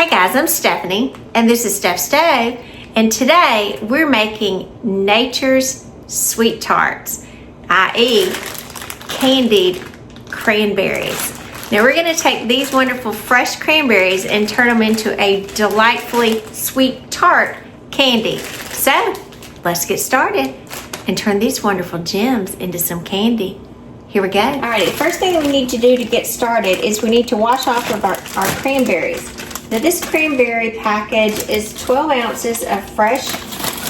Hey guys, I'm Stephanie, and this is Steph Stove, and today we're making nature's sweet tarts, i.e. candied cranberries. Now we're going to take these wonderful fresh cranberries and turn them into a delightfully sweet tart candy. So let's get started and turn these wonderful gems into some candy. Here we go. Alrighty, first thing we need to do to get started is we need to wash off of our cranberries. Now this cranberry package is 12 ounces of fresh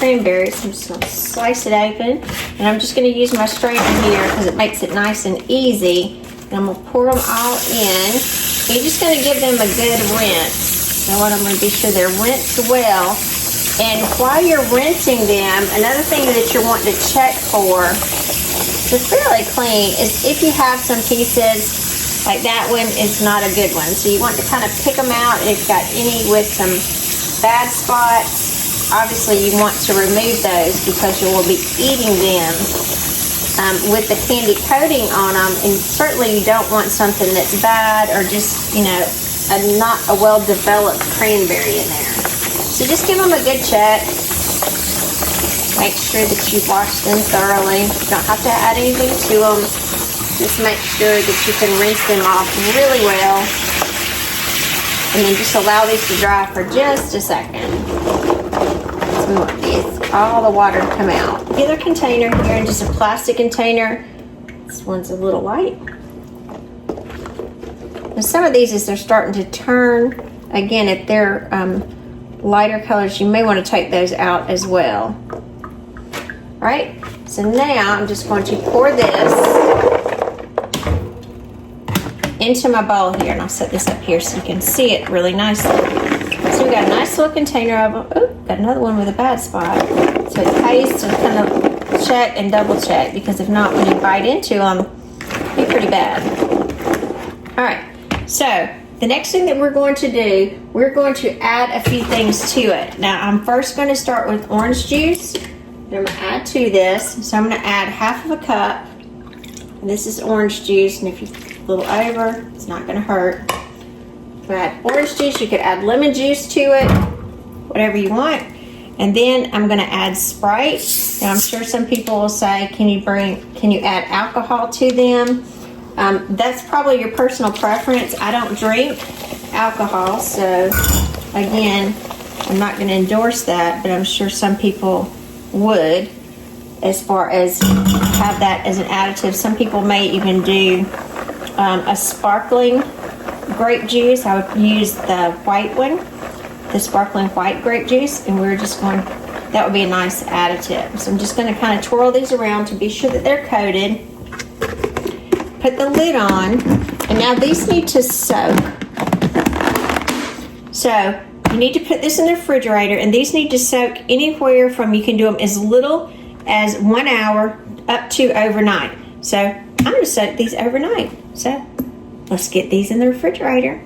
cranberries. I'm just going to slice it open, and I'm just going to use my strainer here because it makes it nice and easy. And I'm going to pour them all in. You're just going to give them a good rinse. Now what I'm going to be sure they're rinsed well. And while you're rinsing them, another thing that you're wanting to check for, they're fairly clean, is if you have some pieces like that one is not a good one. So you want to kind of pick them out, and if you've got any with some bad spots, obviously you want to remove those because you will be eating them with the candy coating on them, and certainly you don't want something that's bad or just, you know, not a well-developed cranberry in there. So just give them a good check. Make sure that you wash them thoroughly. You don't have to add anything to them. Just make sure that you can rinse them off really well. And then just allow these to dry for just a second. So we want these, all the water to come out. The other container here, just a plastic container. This one's a little light. Now some of these, as they're starting to turn, again, if they're lighter colors, you may want to take those out as well. All right, so now I'm just going to pour this into my bowl here, and I'll set this up here so you can see it really nicely. So we've got a nice little container of them. Ooh, got another one with a bad spot. So it pays to kind of check and double check, because if not, when you bite into them, it'll be pretty bad. All right, so the next thing that we're going to do, we're going to add a few things to it. Now I'm first going to start with orange juice. I'm going to add to this. So I'm going to add half of a cup. And this is orange juice, and if you a little over, it's not going to hurt. Add orange juice. You could add lemon juice to it, whatever you want. And then I'm going to add Sprite. Now I'm sure some people will say, can you add alcohol to them? That's probably your personal preference. I don't drink alcohol, so again, I'm not going to endorse that, but I'm sure some people would, as far as have that as an additive. Some people may even do a sparkling grape juice. I would use the white one, the sparkling white grape juice, and we're just going, that would be a nice additive. So I'm just going to kind of twirl these around to be sure that they're coated. Put the lid on, and now these need to soak. So you need to put this in the refrigerator, and these need to soak anywhere from, you can do them as little as 1 hour up to overnight. So I'm going to soak these overnight. So let's get these in the refrigerator.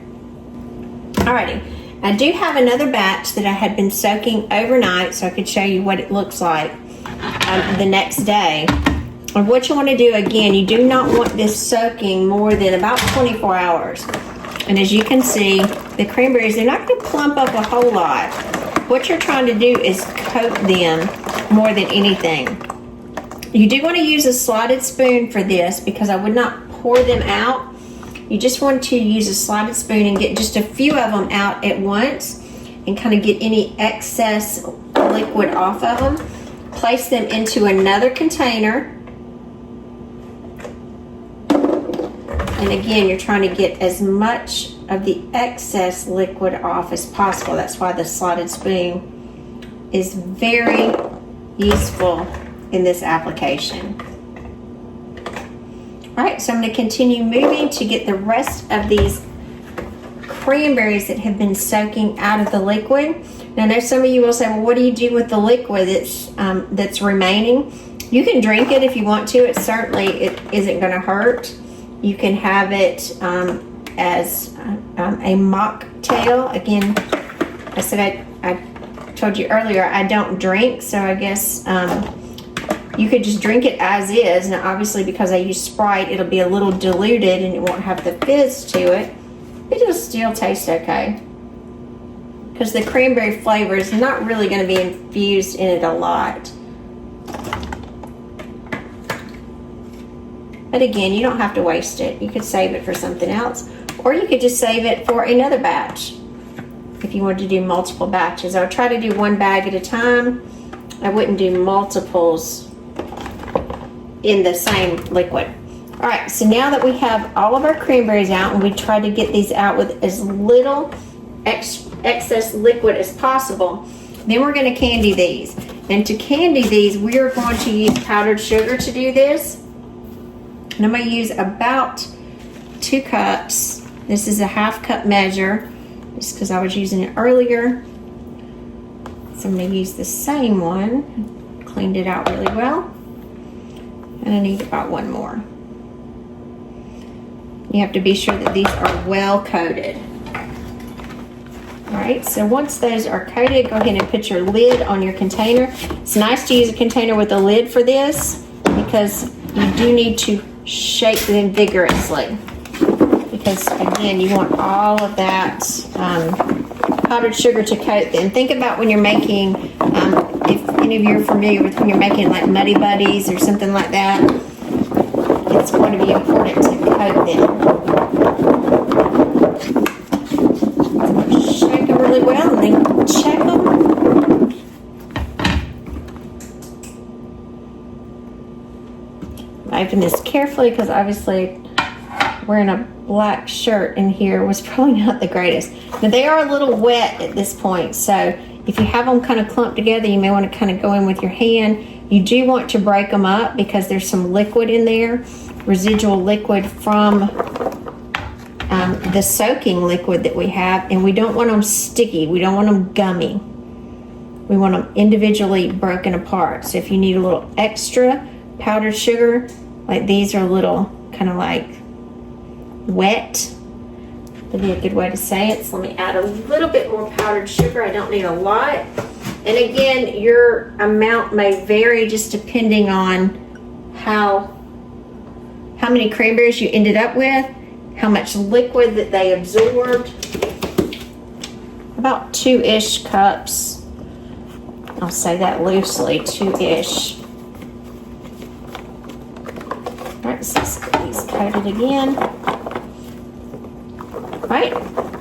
Alrighty, I do have another batch that I had been soaking overnight, so I could show you what it looks like the next day. And what you want to do, again, you do not want this soaking more than about 24 hours. And as you can see, the cranberries, they're not going to plump up a whole lot. What you're trying to do is coat them more than anything. You do want to use a slotted spoon for this, because I would not pour them out. You just want to use a slotted spoon and get just a few of them out at once and kind of get any excess liquid off of them. Place them into another container. And again, you're trying to get as much of the excess liquid off as possible. That's why the slotted spoon is very useful in this application. All right, so I'm going to continue moving to get the rest of these cranberries that have been soaking out of the liquid. Now, I know some of you will say, well, what do you do with the liquid that's remaining? You can drink it if you want to. It isn't going to hurt. You can have it as a mocktail. Again, I said I told you earlier I don't drink, so I guess you could just drink it as is. Now obviously because I use Sprite, it'll be a little diluted and it won't have the fizz to it. It'll still taste okay. because the cranberry flavor is not really going to be infused in it a lot. But again, you don't have to waste it. You could save it for something else, or you could just save it for another batch if you wanted to do multiple batches. I would try to do one bag at a time. I wouldn't do multiples in the same liquid. All right, so now that we have all of our cranberries out, and we try to get these out with as little excess liquid as possible, then we're going to candy these. And to candy these, we are going to use powdered sugar to do this. And I'm going to use about 2 cups. This is a 1/2 cup measure, just because I was using it earlier. So I'm going to use the same one. Cleaned it out really well. And I need about 1 more. You have to be sure that these are well coated. All right, so once those are coated, go ahead and put your lid on your container. It's nice to use a container with a lid for this, because you do need to shake them vigorously. Because again, you want all of that powdered sugar to coat them. Think about when you're making, if any of you are familiar with when you're making like Muddy Buddies or something like that, it's going to be important to coat them. Shake them really well and then check them. I open this carefully because obviously wearing a black shirt in here was probably not the greatest. Now they are a little wet at this point, so if you have them kind of clumped together, you may want to kind of go in with your hand. You do want to break them up because there's some liquid in there, residual liquid from the soaking liquid that we have, and we don't want them sticky. We don't want them gummy. We want them individually broken apart. So if you need a little extra powdered sugar, like these are a little kind of like wet, would be a good way to say it. So let me add a little bit more powdered sugar. I don't need a lot. And again, your amount may vary just depending on how many cranberries you ended up with, how much liquid that they absorbed. About 2-ish cups. I'll say that loosely, 2-ish. All right, so let's get these coated again. All right,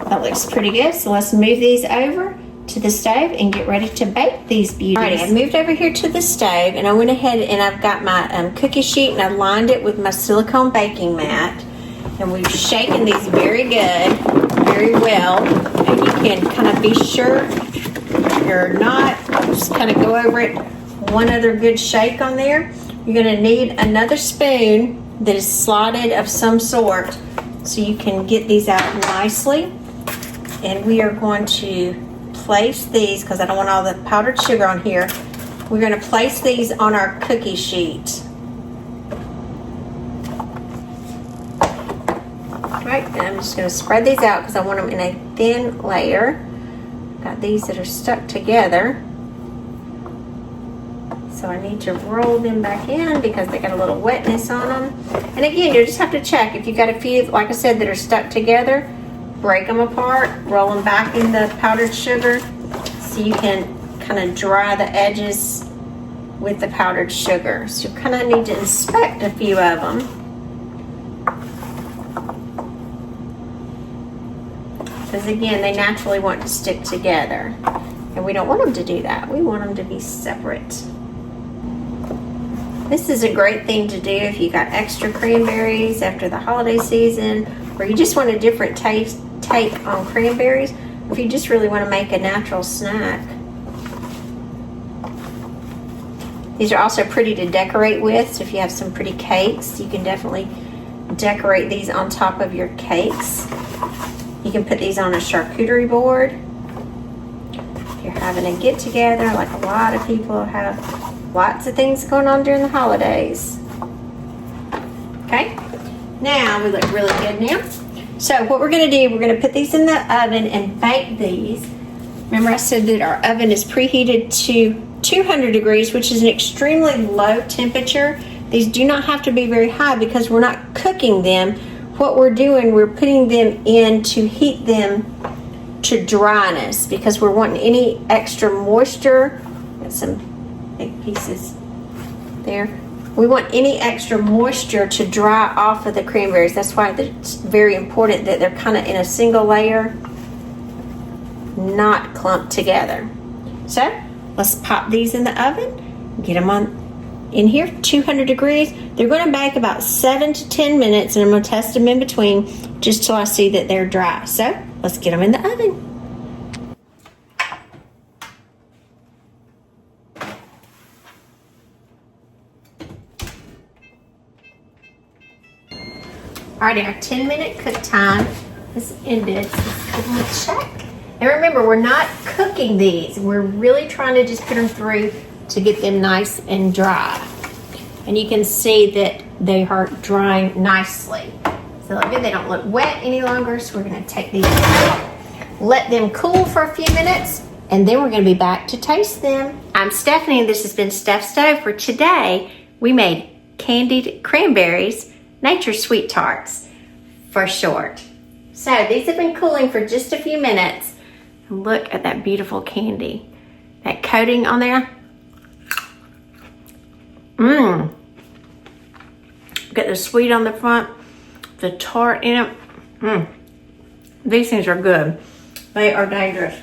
that looks pretty good. So let's move these over to the stove and get ready to bake these beauties. All right, I've moved over here to the stove, and I went ahead and I've got my cookie sheet, and I lined it with my silicone baking mat. And we've shaken these very good, very well. And you can kind of be sure you're not, just kind of go over it. One other good shake on there. You're going to need another spoon that is slotted of some sort so you can get these out nicely. And we are going to place these, because I don't want all the powdered sugar on here. We're going to place these on our cookie sheet. Right, and I'm just going to spread these out because I want them in a thin layer. Got these that are stuck together, so I need to roll them back in because they got a little wetness on them. And again, you just have to check if you've got a few, like I said, that are stuck together. Break them apart, roll them back in the powdered sugar so you can kind of dry the edges with the powdered sugar. So you kind of need to inspect a few of them. Because again, they naturally want to stick together. And we don't want them to do that. We want them to be separate. This is a great thing to do if you got extra cranberries after the holiday season, or you just want a different take on cranberries, or if you just really want to make a natural snack. These are also pretty to decorate with, so if you have some pretty cakes, you can definitely decorate these on top of your cakes. You can put these on a charcuterie board. If you're having a get-together, like a lot of people have lots of things going on during the holidays. Okay, now we look really good now. So what we're going to do, we're going to put these in the oven and bake these. Remember I said that our oven is preheated to 200 degrees, which is an extremely low temperature. These do not have to be very high because we're not cooking them. What we're doing, we're putting them in to heat them to dryness because we're wanting any extra moisture. Got some big pieces there. We want any extra moisture to dry off of the cranberries. That's why it's very important that they're kind of in a single layer, not clumped together. So let's pop these in the oven, get them on in here, 200 degrees. They're going to bake about 7 to 10 minutes, and I'm going to test them in between just till I see that they're dry. So let's get them in the oven. Alrighty, our 10-minute cook time has ended. So let's give them a check. And remember, we're not cooking these. We're really trying to just put them through to get them nice and dry. And you can see that they are drying nicely. So look good, they don't look wet any longer. So we're gonna take these out, let them cool for a few minutes, and then we're gonna be back to taste them. I'm Stephanie, and this has been Steph Stove. For today, we made Candied Cranberries, Nature's Sweet Tarts for short. So these have been cooling for just a few minutes. Look at that beautiful candy. That coating on there. Got the sweet on the front, the tart in it. These things are good. They are dangerous.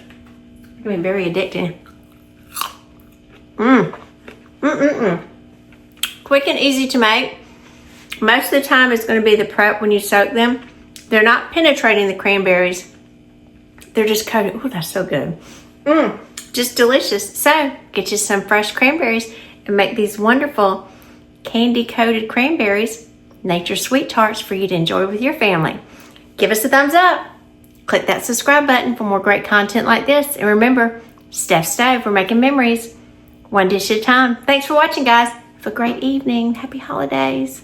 They can be very addicting. Quick and easy to make. Most of the time it's going to be the prep when you soak them. They're not penetrating the cranberries. They're just coated. Oh, that's so good. Just delicious. So get you some fresh cranberries and make these wonderful candy coated cranberries, Nature's Sweet Tarts, for you to enjoy with your family. Give us a thumbs up. Click that subscribe button for more great content like this. And remember, Steph Stove, we're making memories one dish at a time. Thanks for watching, guys. Have a great evening. Happy holidays.